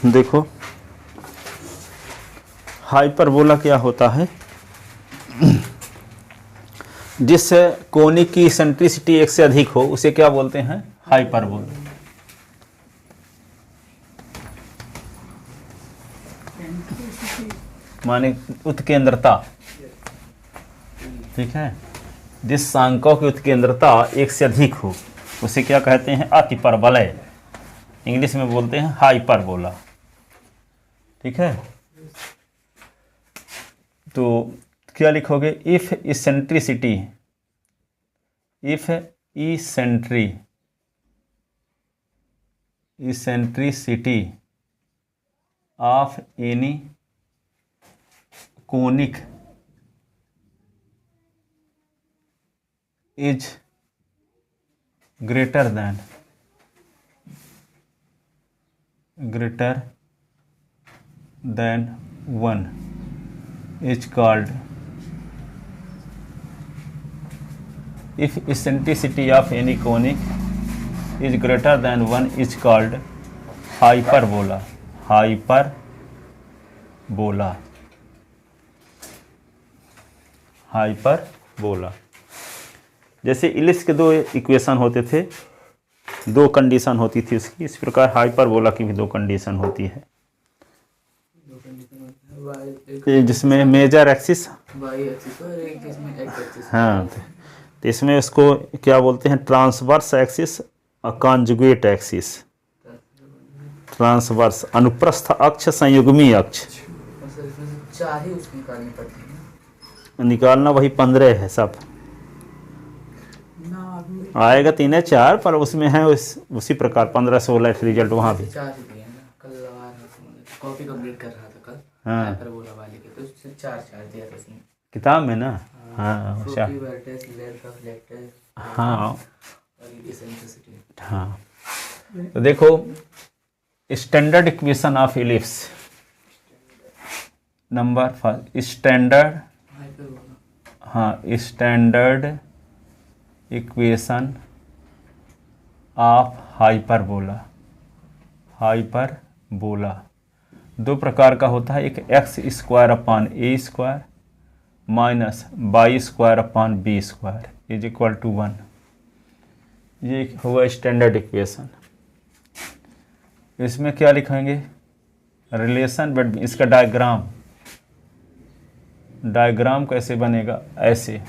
देखो हाइपरबोला क्या होता है, जिस कोनिक की इसेंट्रिसिटी एक से अधिक हो उसे क्या बोलते हैं, हाइपरबोला। माने उत्केंद्रता, ठीक है, जिस सांकों की उत्केंद्रता एक से अधिक हो उसे क्या कहते हैं, अतिपरवलय, इंग्लिश में बोलते हैं हाइपरबोला। ठीक है, तो क्या लिखोगे, if eccentricity, if eccentricity of any conic is greater than 1 is called, if eccentricity of any conic is greater than 1 is called hyperbola, hyperbola. जैसे इलिप्स के दो इक्वेशन होते थे, दो कंडीशन होती थी उसकी, इस प्रकार हाइपरबोला की भी दो कंडीशन होती है, जिसमें मेजर एक्सिस, हाँ, तो इसमें उसको क्या बोलते हैं, ट्रांसवर्स एक्सिस और कॉन्जुगेट एक्सिस। ट्रांसवर्स अनुप्रस्थ अक्ष, संयुग्मी अक्ष, निकालना वही 15 है, सब आएगा 3 या 4, पर उसमें है उसी प्रकार 15 16 रिजल्ट वहाँ भी। कॉपी कंप्लीट कर रहा था कल, हाँ हाइपरबोला वाले के, तो उससे 4 दिया था उसने किताब में ना। हाँ हाँ हाँ, तो देखो standard equation of ellipse, number first standard, हाँ, स्टैंडर्ड इक्वेशन ऑफ हाइपरबोला दो प्रकार का होता है, एक X square upon A square minus Y square upon B square is equal to 1, ये हुआ स्टैंडर्ड इक्वेशन। इसमें क्या लिखेंगे, रिलेशन बिटवीन, इसका डायग्राम कैसे बनेगा, ऐसे,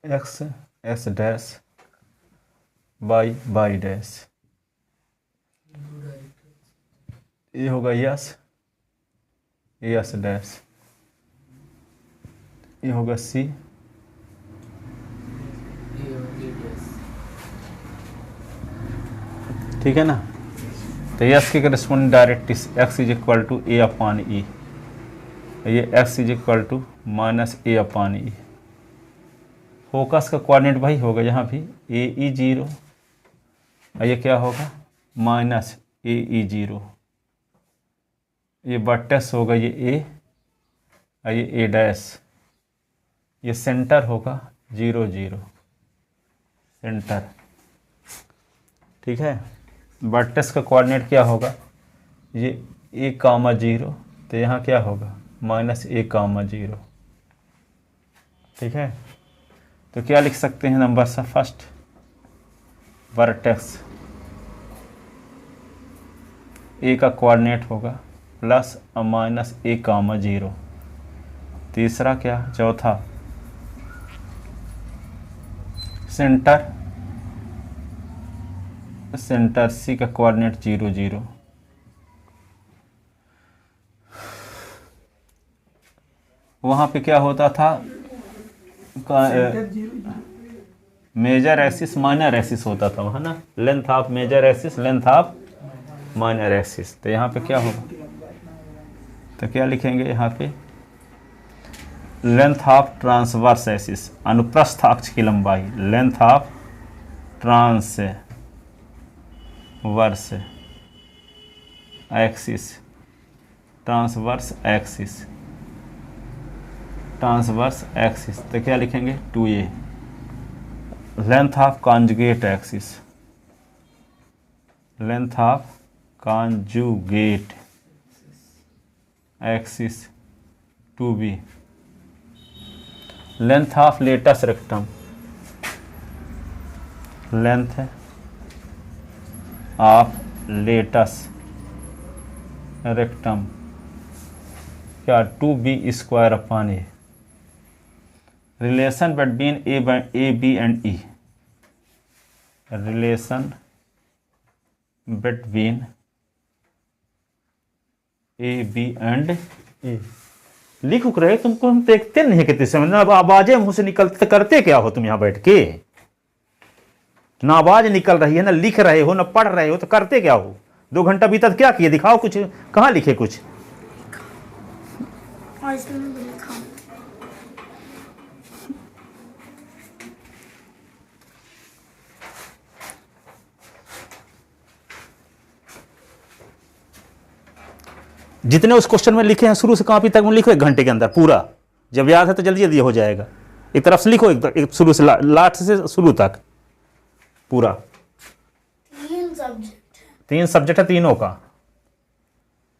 एक्स डैश वाई डैश, ये होगा यस डैश, ये होगा सी, ठीक है ना। तो यस के corresponding directrix is equal to a upon e, ये x is equal to minus a upon e. Focus का कोऑर्डिनेट वही होगा यहाँ भी, ए ई 0, और ये क्या होगा, माइनस ए ई 0, ये वर्टेक्स होगा, ये ए और ये ए डैश, ये सेंटर होगा 0 0 सेंटर, ठीक है। वर्टेक्स का कोऑर्डिनेट क्या होगा, ये ए कामा 0, तो यहाँ क्या होगा, माइनस ए कामा 0, ठीक है। तो क्या लिख सकते हैं नंबर सा, फर्स्ट वर्टेक्स ए का कोऑर्डिनेट होगा प्लस और माइनस ए कामा 0, तीसरा क्या, चौथा सेंटर सी का कोऑर्डिनेट 0 0, वहाँ पे क्या होता था, मेजर एक्सिस माइनर एक्सिस होता था वहाँ ना, length of major axis length of minor axis. तो यहाँ पे क्या होगा, तो क्या लिखेंगे यहाँ पे, लेंथ ऑफ ट्रांसवर्स एक्सिस, अनुप्रस्थ अक्ष की लंबाई, length of transverse axis, transverse axis, transverse axis, तो क्या लिखेंगे 2a। Length of conjugate axis, length of conjugate axis 2b। Length of latus rectum, length of latus rectum क्या 2b² upon a। Relation between A B and E, relation between A B and a. लिख रहे तुमको हम देखते नहीं कितने समय ना, आवाजें मुंह से निकलते, करते क्या हो तुम यहां बैठ के? ना आवाज निकल रही है, ना लिख रहे हो, ना पढ़ रहे हो, तो करते क्या हो? 2 घंटा बीता क्या किए? दिखाओ कुछ, कहाँ लिखे कुछ? जितने उस क्वेश्चन में लिखे हैं शुरू से कॉपी तक में लिखो 1 घंटे के अंदर पूरा। जब याद है तो जल्दी जल्दी हो जाएगा। एक तरफ से लिखो, एक शुरू से लास्ट से शुरू तक पूरा। 3 सब्जेक्ट है, तीनों का।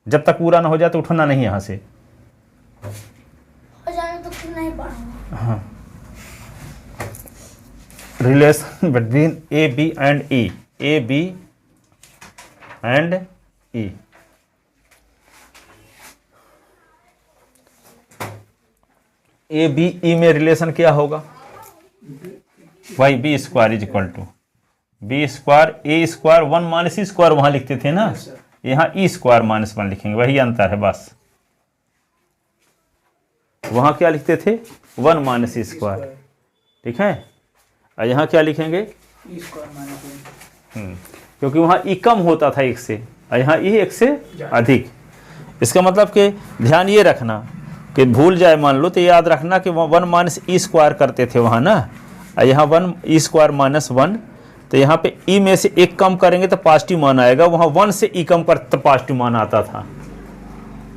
जब तक पूरा ना हो जाए तो उठना नहीं यहां से। हो जाए तो फिर नहीं पढ़ूंगा। हाँ, relation between A B and E, A B and E. A B E में रिलेशन क्या होगा? Y B square is equal to B square A square 1 minus E square वहां लिखते थे ना, यहाँ ई स्क्वायर माइनस 1 लिखेंगे, वही अंतर है बस। वहां क्या लिखते थे? 1 माइनस ई स्क्वायर, ठीक है। और यहाँ क्या लिखेंगे? ई स्क्वायर माइनस 1। क्योंकि वहां ई कम होता था 1 से, और यहाँ ई 1 से अधिक। इसका मतलब कि ध्यान ये रखना कि भूल जाए मान लो तो याद रखना कि वहाँ 1 माइनस ई स्क्वायर करते थे वहाँ ना, और यहाँ 1 ई स्क्वायर माइनस 1। तो यहाँ पे ई में से 1 कम करेंगे तो पॉजिटिव मान आएगा, वहाँ 1 से ई कम कर तो पॉजिटिव मान आता था।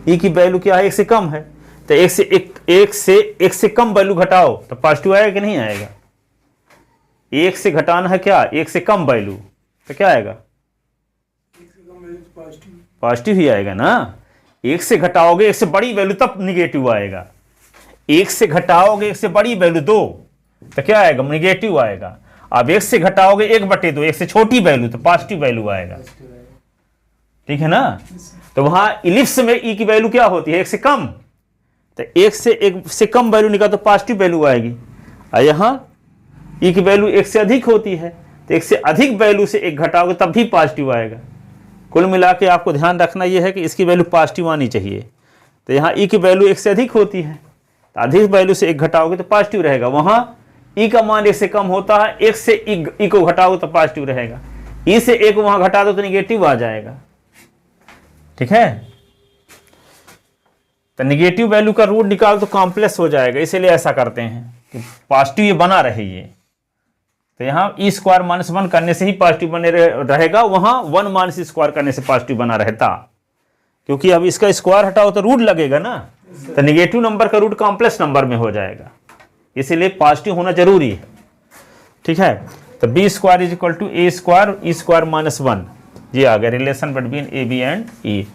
ई की वैल्यू क्या है? 1 से कम है, तो 1 से कम वैल्यू घटाओ तो पॉजिटिव आएगा कि नहीं आएगा? 1 से घटाना है क्या? 1 से कम वैल्यू, तो क्या आएगा? पॉजिटिव ही आएगा ना। 1 से घटाओगे 1 से बड़ी वैल्यू तब निगेटिव आएगा। 1 से घटाओगे 1 से बड़ी वैल्यू 2 तो क्या आएगा? निगेटिव आएगा। अब 1 से घटाओगे 1/2, 1 से छोटी वैल्यू तो पॉजिटिव वैल्यू आएगा, ठीक है ना। तो वहां इलिप्स में ई की वैल्यू क्या होती है? 1 से कम, तो 1 से कम वैल्यू निकाल तो पॉजिटिव वैल्यू आएगी। और यहाँ ई की वैल्यू 1 से अधिक होती है, तो 1 से अधिक वैल्यू से 1 घटाओगे तब भी पॉजिटिव आएगा। कुल मिला के आपको ध्यान रखना यह है कि इसकी वैल्यू पॉजिटिव आनी चाहिए। तो यहाँ ई की वैल्यू 1 से अधिक होती है, तो अधिक वैल्यू से 1 घटाओगे तो पॉजिटिव रहेगा। वहाँ ई का मान 1 से कम होता है, 1 से ई को घटाओगे तो पॉजिटिव रहेगा। ई से 1 वहाँ घटा दो तो निगेटिव आ जाएगा, ठीक है। तो निगेटिव वैल्यू का रूट निकाल तो कॉम्प्लेक्स हो जाएगा, इसीलिए ऐसा करते हैं कि पॉजिटिव ये बना रहे ये। तो यहाँ ई स्क्वायर माइनस 1 करने से ही पॉजिटिव बने रहेगा, वहाँ 1 माइनस ई स्क्वायर करने से पॉजिटिव बना रहता, क्योंकि अब इसका स्क्वायर हटाओ तो रूट लगेगा ना। तो निगेटिव नंबर का रूट कॉम्प्लेक्स नंबर में हो जाएगा, इसीलिए पॉजिटिव होना जरूरी है, ठीक है। तो b square is equal to a square E square minus 1, ये आ गया relation between A B and e.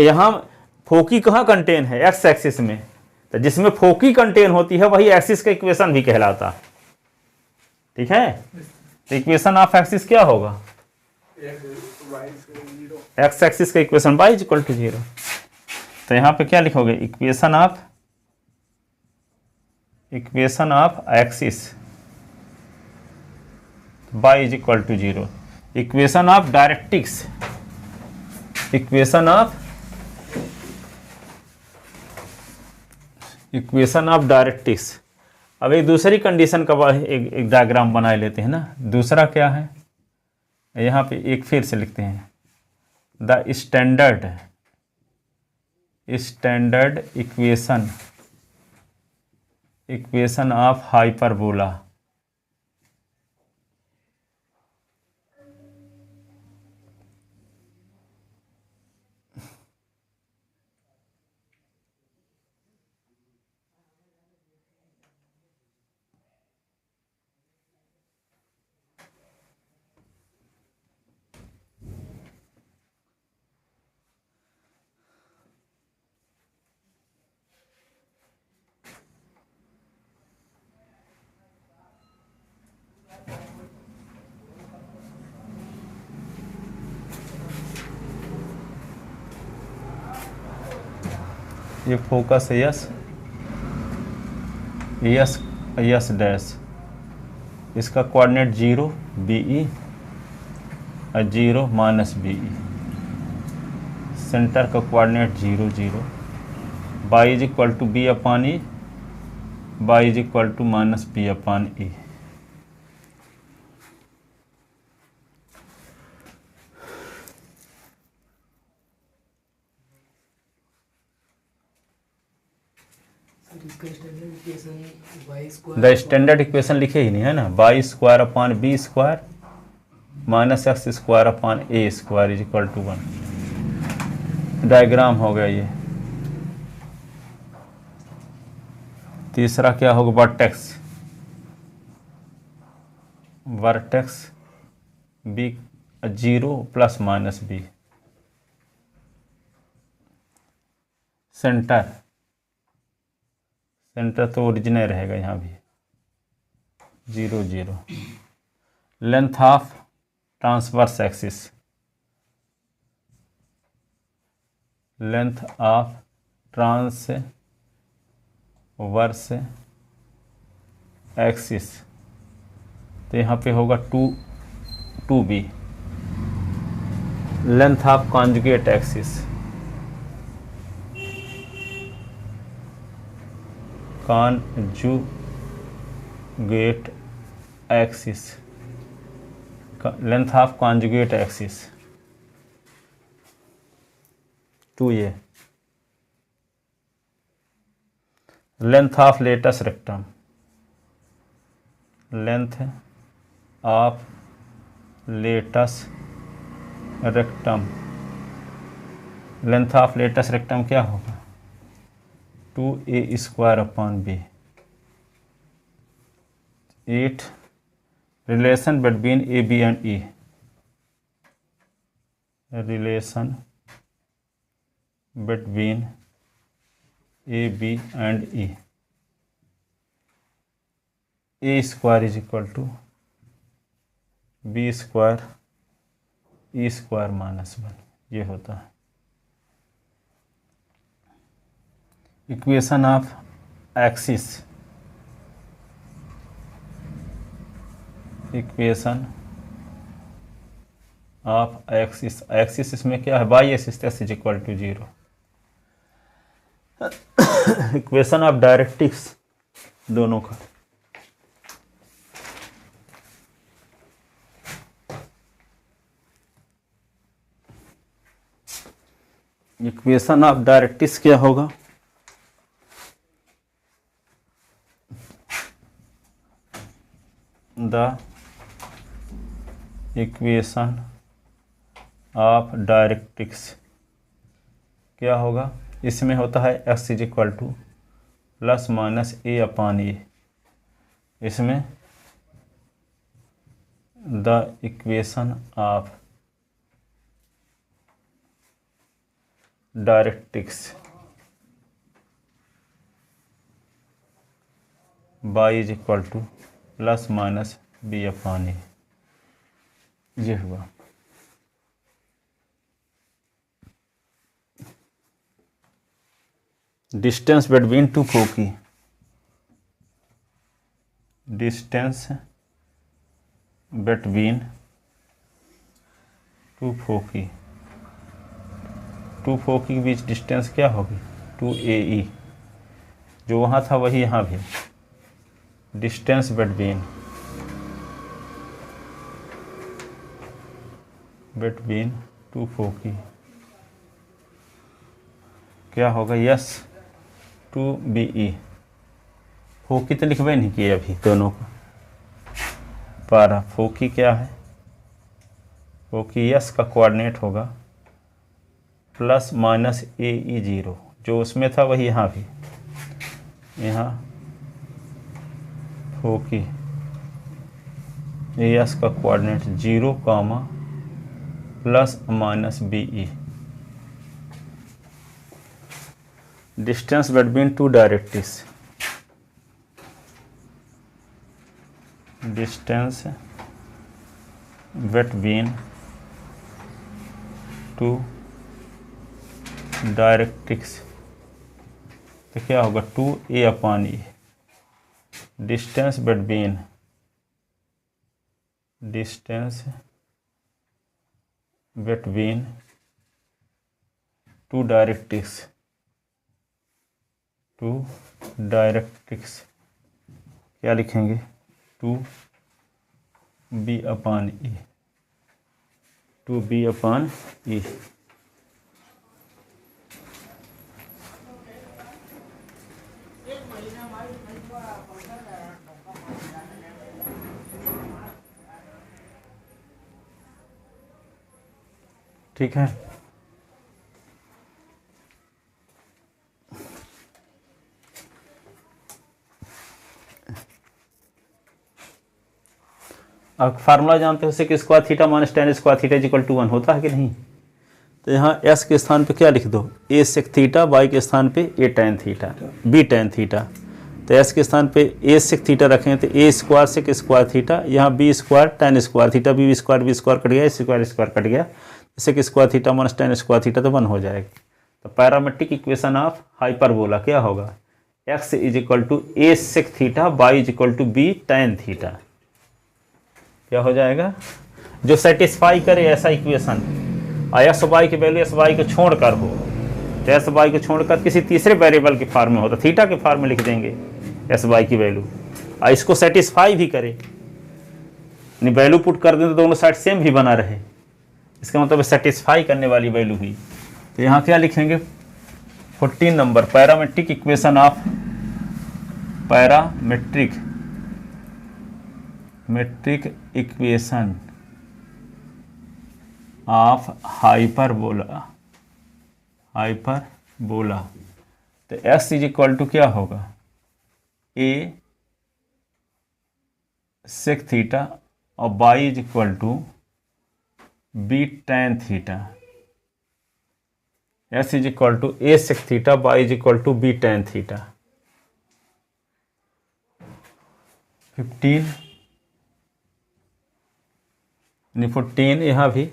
यहाँ फोकी कहाँ कंटेन है? एक्स एक्सिस में। तो जिसमें फोकी कंटेन होती है वही एक्सिस का इक्वेशन भी कहलाता है, ठीक है। तो इक्वेशन ऑफ एक्सिस क्या होगा? एक्स एक्सिस का equation y is equal to 0। तो यहाँ पे क्या लिखोगे? Equation of axis y is equal to 0। Equation of directrix, equation of directrix. अब एक दूसरी कंडीशन का एक डायग्राम बना लेते हैं ना। दूसरा क्या है? यहाँ पे एक फिर से लिखते हैं, the standard equation equation of hyperbola. ये फोकस है यस यस यस डैश, इसका कोऑर्डिनेट 0 BE और 0 -BE, सेंटर का coordinate 0 0, y is equal to B upon E, y is equal to -B upon E। The standard equation लिखे ही नहीं है ना, Y square upon B square minus X square upon A square is equal to 1। Diagram हो गया ये। तीसरा क्या होगा, vertex, vertex B 0 plus minus B, centre, centre तो ओरिजिनल रहेगा यहाँ भी 0 0। Length of transverse axis, length of transverse axis, तो यहाँ पे होगा 2b। Length of conjugate axis, conjugate axis, length of conjugate axis 2a। Length of latus rectum, length of latus rectum, length of latus rectum क्या होगा, 2a square upon b। 8 relation between A B and E, relation between A B and E, A square is equal to B square E square -1, ये होता है। Equation of axis, equation of axis, axis इसमें क्या है, Y axis is equal to 0। Equation of directrix दोनों का, equation of directrix क्या होगा, द इक्वेशन ऑफ डायरेक्ट्रिक्स क्या होगा, इसमें होता है x is equal to plus minus a upon a. इसमें the equation of directrix y is equal to plus minus b upon a, ये हुआ। Distance between two foci, distance between two foci, two foci के बीच distance क्या होगी, 2AE, जो वहाँ था वही यहाँ भी। डिस्टेंस बिटवीन टू फोकी क्या होगा, यस 2BE, फोकी तो लिखवे नहीं किए अभी दोनों को। पारा फोकी क्या है, फोकी यस का कोऑर्डिनेट होगा प्लस माइनस ए ई 0, जो उसमें था वही यहाँ भी। यहाँ फोकी एस का coordinate 0 comma plus minus b e. Distance between two directrix, distance between two directrix तो क्या होगा 2a/e। Distance between two directrix क्या लिखेंगे 2b/e, 2b/e। ठीक है। अब फार्मूला जानते हो sec square theta minus tan square theta equal to 1 होता है कि नहीं। तो यहाँ s के स्थान पे क्या लिख दो a सेक थीटा, y के स्थान पे a tan theta, b tan theta. तो s के स्थान पे a सेक थीटा रखें तो a square sec square theta, यहाँ b square tan square theta, b square cut गया, स्क्वायर कट गया, sec square theta minus tan square theta तो 1 हो जाएगा। तो पैरामेट्रिक इक्वेशन ऑफ हाइपरबोला क्या होगा x is equal to a sec theta, y is equal to b tan theta. क्या हो जाएगा जो सेटिस्फाई करे ऐसा इक्वेशन, एस वाई की वैल्यू एस वाई को छोड़कर हो, तो एस वाई को छोड़कर किसी तीसरे वेरिएबल के फॉर्म में हो तो थीटा के फॉर्म में लिख देंगे एस वाई की वैल्यू, और इसको सेटिस्फाई भी करे, यानी वैल्यू पुट कर दें तो दोनों साइड सेम भी बना रहे, इसका मतलब सेटिस्फाई करने वाली वैल्यू हुई। तो यहाँ क्या लिखेंगे 14 number parametric equation of metric equation of hyperbola. तो x इज इक्वल टू क्या होगा a सेक थीटा और y is equal to b tan theta. s is equal to a sec theta, y is equal to b tan theta. 14 यहाँ भी।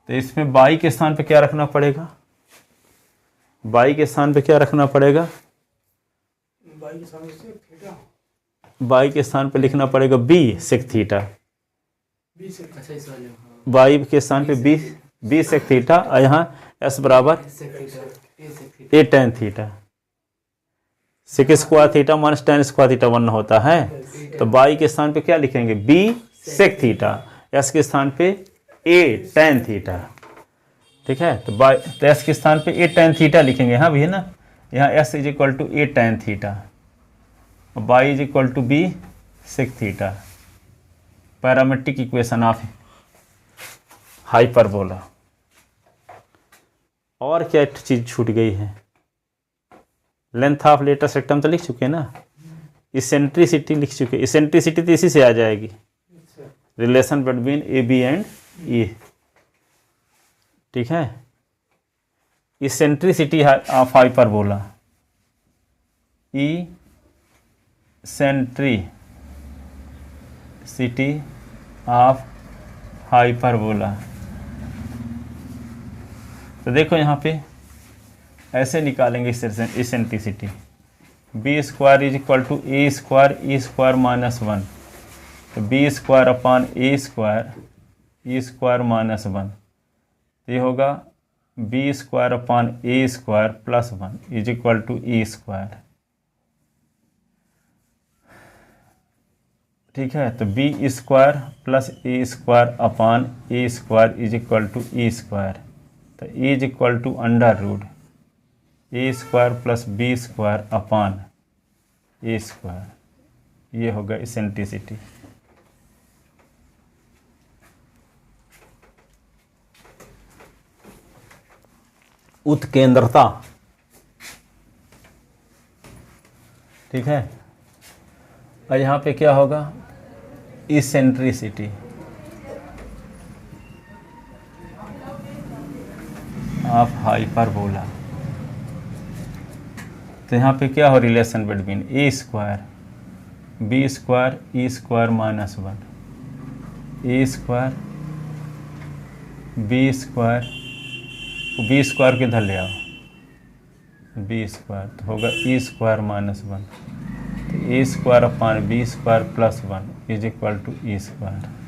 तो इसमें y के स्थान पे क्या रखना पड़ेगा, y के स्थान पे क्या रखना पड़ेगा, y के स्थान पे लिखना पड़ेगा b सेक थीटा, y के स्थान पे b सेक थीटा, और यहाँ s बराबर a tan theta. Sec square theta minus tan square theta 1 होता है, तो y के स्थान पे क्या लिखेंगे b सेक थीटा, s के स्थान पे a tan थीटा। ठीक है, तो s के स्थान पे a tan थीटा लिखेंगे, हाँ भी है ना, यहाँ s is equal to a tan theta और y is equal to b sec theta. Parametric equation of hyperbola. और क्या चीज़ छूट गई है, लेंथ ऑफ लेटर सेक्टम तो लिख चुके हैं ना, इसेंट्रिसिटी लिख चुके, इसेंट्रिसिटी तो इसी से आ जाएगी, relation between A B and e. ठीक है, eccentricity of hyperbola, eccentricity of hyperbola. तो देखो यहाँ पे ऐसे निकालेंगे eccentricity, b square is equal to a square E square minus 1, तो बी स्क्वायर अपान ए स्क्वायर ई स्क्वायर माइनस 1, ये होगा b square upon A square plus 1 is equal to e square. ठीक है, तो b square plus a square upon A square is equal to e square, तो e is equal to under root a square plus b square upon A square, ये होगा eccentricity. उत्केंद्रता, ठीक है। और यहाँ पे क्या होगा, इसेंट्रिसिटी। Of hyperbola. तो यहाँ पे क्या हो relation between a square b square E square minus 1, a square b square, b square किधर ले आओ, बी स्क्वायर तो होगा ई स्क्वायर माइनस 1, तो a square upon B square plus 1 is equal to e square.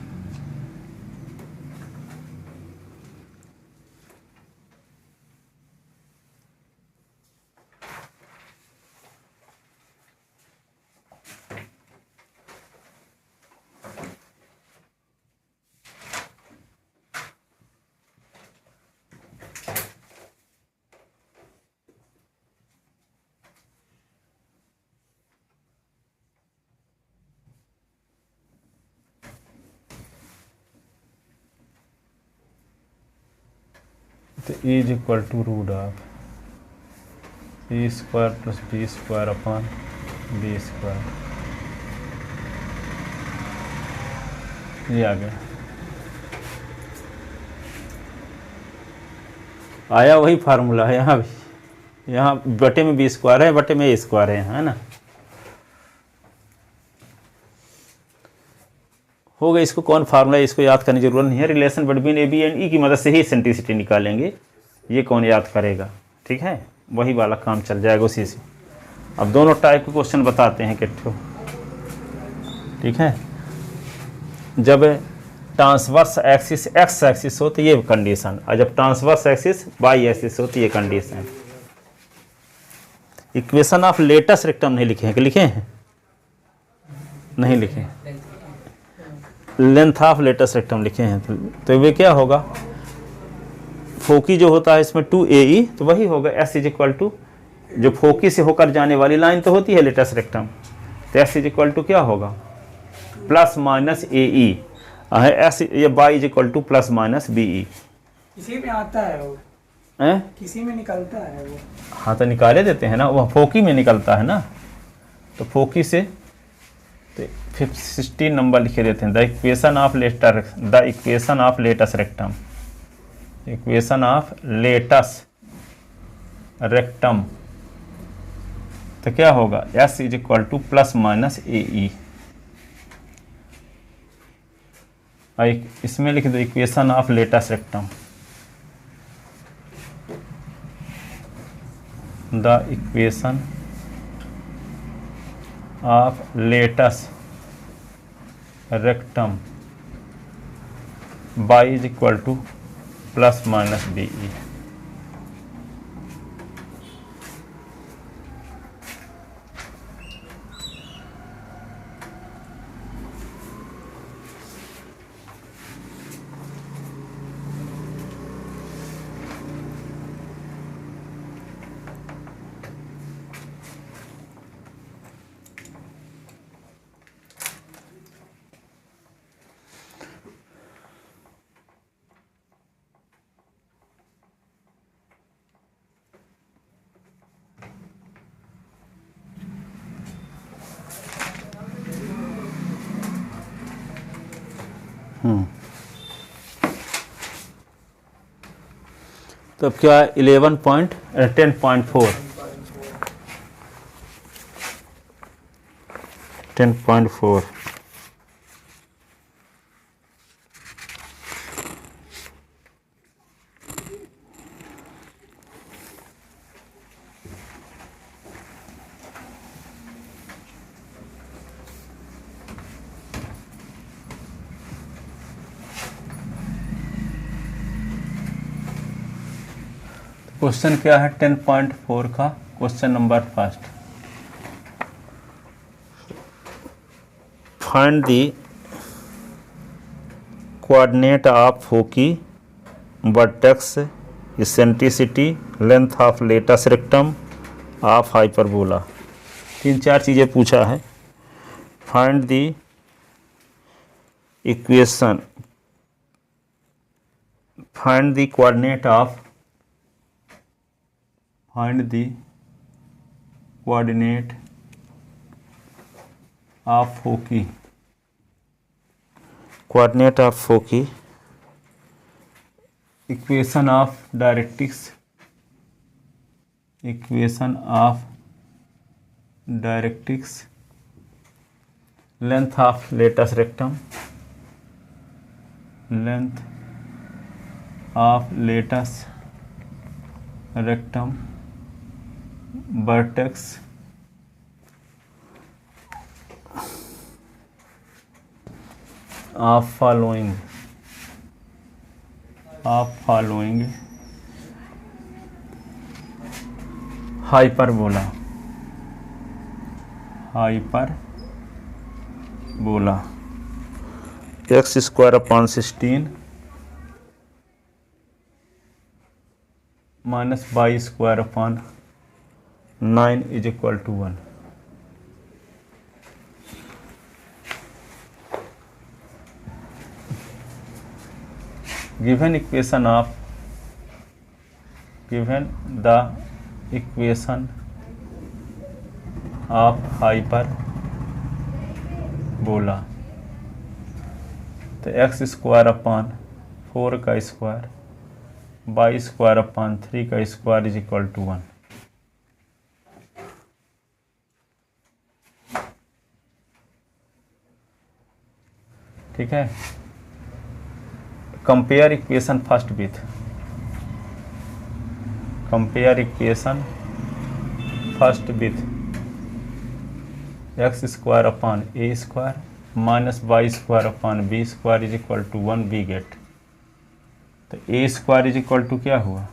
तो e is equal to root of a square plus b square upon B square, ये आ गया। आया वही फार्मूला है यहाँ भी, यहाँ बटे में बी स्क्वायर है, बटे में ए स्क्वायर है ना। हो गया। इसको कौन फार्मूला है इसको याद करने की जरूरत नहीं है, relation between A B and e की मदद से ही इसेंट्रिसिटी निकालेंगे, ये कौन याद करेगा, ठीक है। वही वाला काम चल जाएगा उसी से। अब दोनों टाइप के क्वेश्चन बताते हैं किट्ठू, ठीक है। जब ट्रांसवर्स एक्सिस एक्स एक्सिस हो तो ये कंडीशन, और जब ट्रांसवर्स एक्सिस वाई एक्सिस हो तो ये condition. Equation of latus rectum नहीं लिखे हैं, कि लिखे हैं, नहीं लिखे हैं, लेंथ ऑफ लेटेस्ट रेक्टम लिखे हैं। तो वे क्या होगा, फोकी जो होता है इसमें 2AE, तो वही होगा S इज इक्वल टू, जो फोकी से होकर जाने वाली लाइन तो होती है लेटेस्ट रेक्टम, तो S इज इक्वल टू क्या होगा, प्लस माइनस AE है, S ये by is equal to plus minus BE। किसी में आता है वो, किसी में निकलता है वो। हाँ तो निकाले देते हैं ना, वह फोकी में निकलता है ना, तो फोकी से तो 16 नंबर लिखे देते हैं। The equation of latus rectum, equation of latus rectum, तो क्या होगा, S is equal to plus minus AE। इसमें लिख दो equation of latus rectum, the equation of latus rectum by is equal to plus minus BE। तो अब क्या 10.4 question क्या है 10.4 का question number first, find the coordinate of foci vertex eccentricity, length of latus rectum of hyperbola. 3-4 चीज़ें पूछा है। Find the equation, find the coordinate of, find the coordinate of foci, coordinate of foci, equation of directrix, equation of directrix, length of latus rectum, length of latus rectum, vertex of following, hyperbola, x square upon 16 minus y square upon 9 is equal to 1। Given equation of, given the equation of hyperbola, तो x square upon 4 का square, y square upon 3 का square is equal to 1। ठीक है। Compare equation first with, compare equation first with x square upon A square minus Y square upon B square is equal to 1 we get. तो a square is equal to क्या हुआ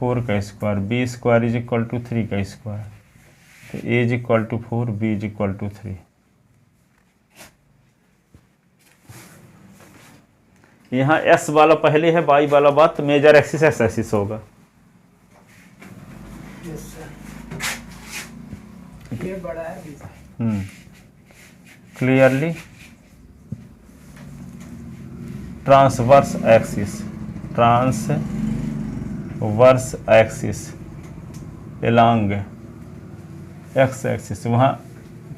4 का स्क्वायर, b square is equal to 3 का स्क्वायर, तो a is equal to 4, b is equal to 3। यहाँ S वाला पहले है, वाई वाला बात, तो मेजर एक्सिस एस एक्सिस होगा। ये बड़ा है clearly transverse axis, transverse axis along x axis, वहाँ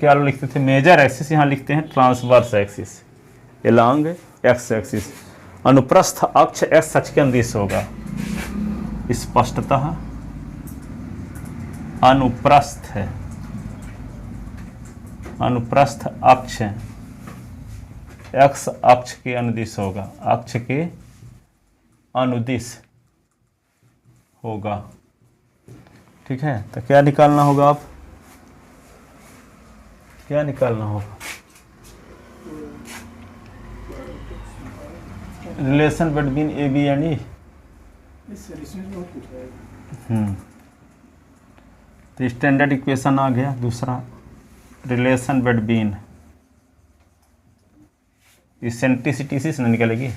क्या लिखते थे मेजर एक्सिस, यहाँ लिखते हैं transverse axis along x axis. अनुप्रस्थ अक्ष एक्स अक्ष के अनुदिश होगा, स्पष्टतः अनुप्रस्थ है, अनुप्रस्थ अक्ष एक्स अक्ष के अनुदिश होगा, अक्ष के अनुदिश होगा। ठीक है, तो क्या निकालना होगा, आप क्या निकालना होगा, relation between A B and e. तो स्टैंडर्ड इक्वेशन आ गया। दूसरा रिलेशन बिटवीन, इसेंट्रिसिटी से ना निकलेगी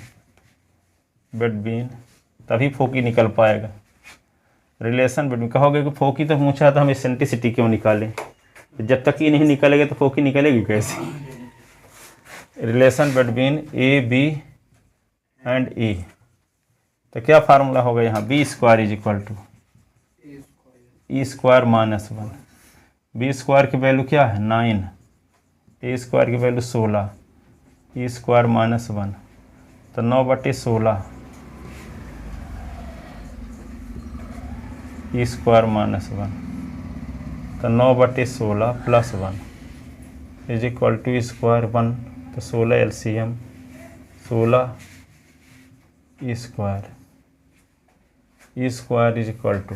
बिटवीन, तभी फोकी निकल पाएगा। रिलेशन बिटवीन कहोगे कि फोकी तो पूछा था, हम इसेंट्रिसिटी क्यों निकालें, जब तक ये नहीं निकलेगा तो फोकी निकलेगी कैसे। Relation between A B and e, तो क्या फार्मूला होगा यहाँ, b square is equal to e square minus 1। B square की वैल्यू क्या है 9, ए स्क्वायर की वैल्यू 16, ई स्क्वायर माइनस 1, तो 9/16 ई स्क्वायर माइनस 1, तो 9/16 plus 1 is equal to e square 1, तो 16 LCM 16 e square is equal to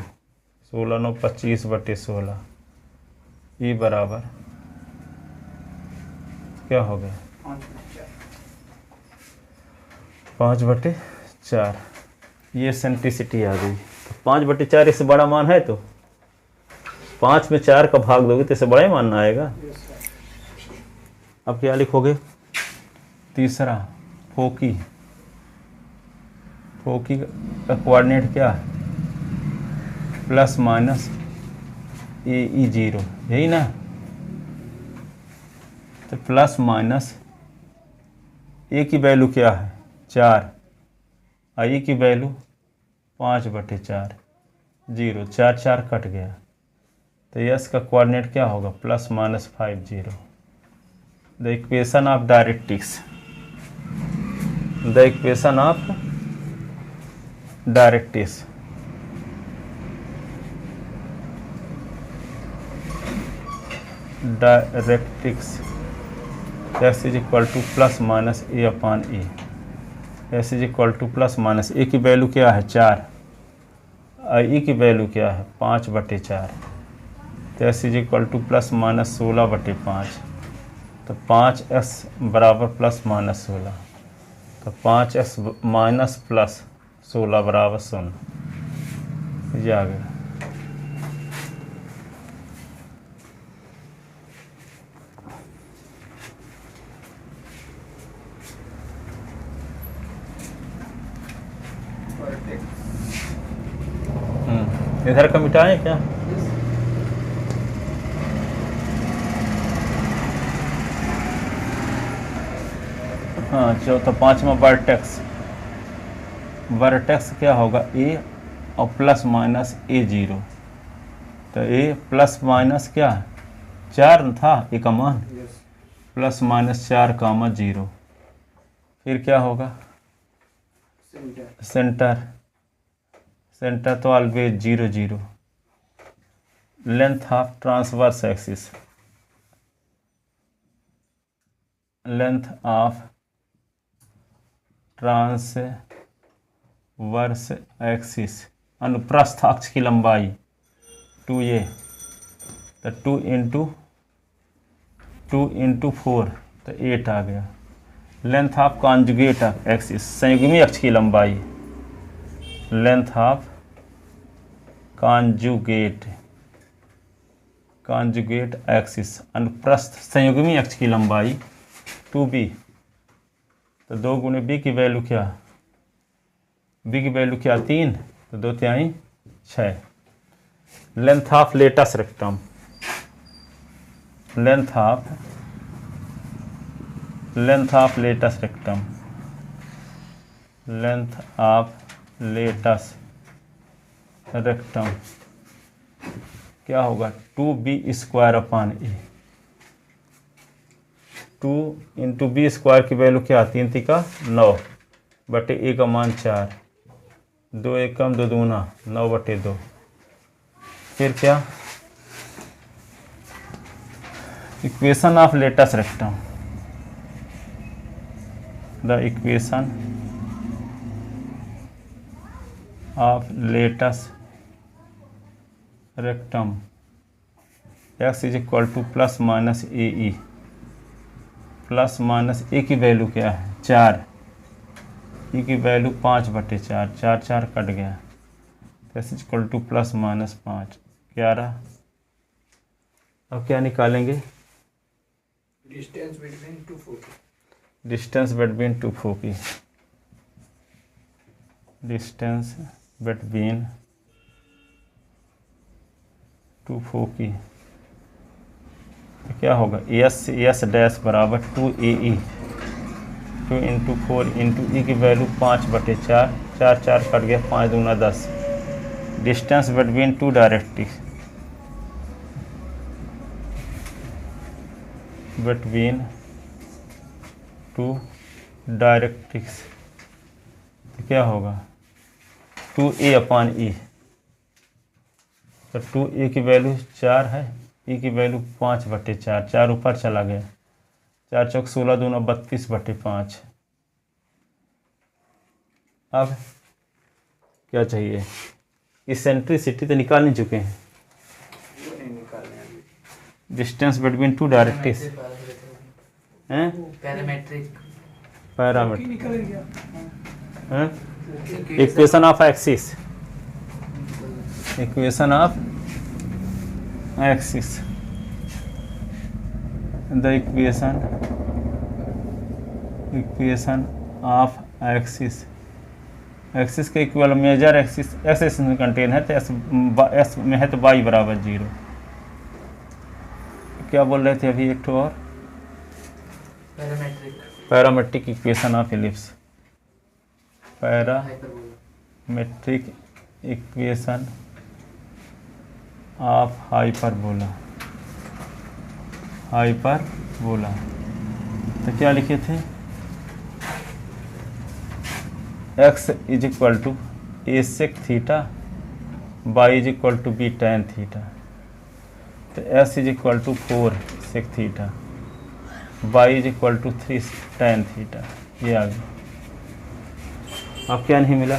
16 9 25/16, ई बराबर क्या हो गया 5/4। ये सेंट्रिसिटी आ गई। तो 5/4 इससे बड़ा मान है, तो 5 में 4 का भाग दोगे तो इससे बड़ा ही मान आएगा। अब क्या लिखोगे, तीसरा फोकी, फोकी का कोऑर्डिनेट क्या है, प्लस माइनस ए ई 0, यही ना। तो प्लस माइनस ए की वैल्यू क्या है 4, आई की वैल्यू 5/4, 0, 4 4 कट गया। तो यस का कोऑर्डिनेट क्या होगा, plus minus 5 0। The equation of directrix, the equation of directrix, x is equal to plus minus a upon a, x is equal to plus minus a की value क्या है 4, e की value क्या है 5/4, तो x is equal to plus minus 16/5। तो 5x बराबर plus minus 16, तो 5x माइनस प्लस 16 बराबर 0, ये आ गया। इधर का मिटाएं क्या, हाँ चौथा 5वां वर्टेक्स, वर्टेक्स क्या होगा ए और प्लस माइनस ए 0। तो ए प्लस माइनस क्या है 4 था ए का मान, प्लस माइनस 4 कामा 0, फिर क्या होगा सेंटर, सेंटर तो always 0 0। Length of transverse axis, length of transverse axis, अनुप्रस्थ अक्ष की लंबाई 2a, तो 2 इंटू 4 तो 8 आ गया। लेंथ ऑफ कॉन्जुगेट एक्सिस, संयुग्मी अक्ष की लंबाई, लेंथ ऑफ कॉन्जुगेट एक्सिस, अनुप्रस्थ संयुग्मी अक्ष की लंबाई 2b, तो 2 गुणे b की वैल्यू क्या, b की वैल्यू क्या 3, तो 2 तिहाई 6। Length of latus rectum, length of latus rectum, length of latus rectum क्या होगा 2b² upon A, 2 into B square की वैल्यू क्या 3 तिका 9 बटे ए का मान 4, 2 1 कम 2 दूना 9/2। फिर क्या, equation of latus rectum, the equation of latus rectum, x is equal to plus minus a e, plus minus a की वैल्यू क्या है 4, ई की वैल्यू 5/4, 4 4 कट गया, x is equal to plus minus 5 11। अब क्या निकालेंगे, distance between two foci, distance between two foci, distance between two foci क्या होगा एस डैश बराबर 2AE, 2 इंटू 4 इंटू ई की वैल्यू 5/4, 4 4 कट गया 5 दूना 10। Distance between two directrix, between two directrix क्या होगा 2a अपान ई, तो 2a की वैल्यू 4 है, ई की वैल्यू 5/4, 4 ऊपर चला गया, 4 चौक 16 दूना 32/5। अब क्या चाहिए, इसेंट्रिसिटी तो निकाल नहीं चुके हैं, डिस्टेंस बिटवीन टू डायरेक्ट्रिक्स हैं, पैरामीटर निकल गया। हैं, equation of axis, equation of axis, the equation of axis axis के equal major axis x axis में कंटेन है तो एस में है तो y बराबर 0। क्या बोल रहे थे अभी एक ठो और parametric equation of ellipse, parametric equation of hyperbola, hyperbola. तो क्या लिखे थे, x is equal to A sec theta, Y is equal to B tan theta. तो s is equal to 4 sec theta, Y is equal to 3 tan theta. ये आ गया। अब क्या नहीं मिला,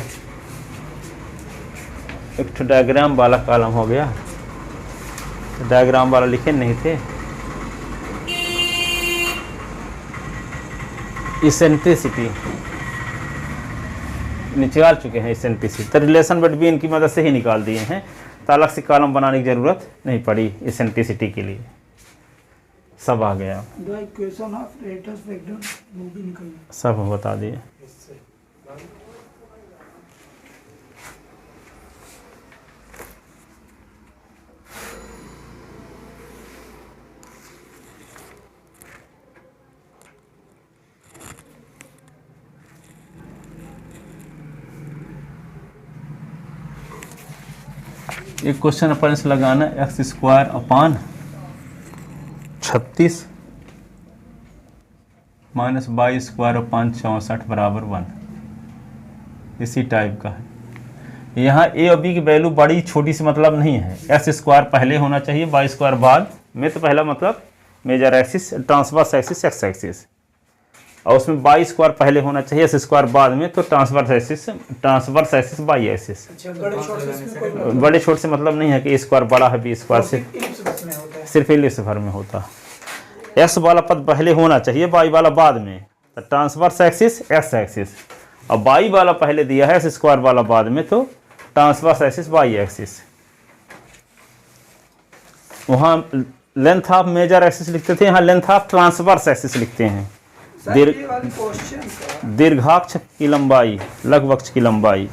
एक तो डायग्राम वाला कॉलम हो गया, तो डायग्राम वाला लिखे नहीं थे। इसेंट्रिसिटी निकाल चुके हैं, इसेंट्रिसिटी तो रिलेशन बिटवीन की मदद से ही निकाल दिए हैं, तो अलग से कॉलम बनाने की ज़रूरत नहीं पड़ी इसेंट्रिसिटी के लिए, सब आ गया, the equation of radius vector वो भी निकल गया, सब बता दिए। एक क्वेश्चन अपन से लगाना, X square upon 36 minus Y square upon 64 बराबर 1। इसी टाइप का है। यहाँ ए और बी की वैल्यू बड़ी छोटी सी मतलब नहीं है, एक्स स्क्वायर पहले होना चाहिए, वाई स्क्वायर बाद में। तो पहला मतलब major axis, transverse axis x axis, और उसमें वाई स्क्वायर पहले होना चाहिए, एक्स स्क्वायर बाद में। तो ट्रांसवर्स एक्सिस वाई एक्सिस। बड़े छोटे से मतलब नहीं है कि ए स्क्वायर बड़ा है, बी स्क्वायर सिर्फ एलिप्स भर में होता है। एक्स वाला पद पहले होना चाहिए, वाई वाला बाद में। तो ट्रांसवर्स एक्सिस एक्स एक्सिस, और वाई वाला पहले दिया है, एक्स स्क्वायर वाला बाद में। तो ट्रांसवर्स एक्सिस वाई एक्सिस। वहाँ लेंथ ऑफ मेजर एक्सिस लिखते थे, यहाँ लेंथ ऑफ ट्रांसवर्स एक्सिस लिखते हैं। दीर्घाक्ष की लंबाई, लघु अक्ष की लंबाई।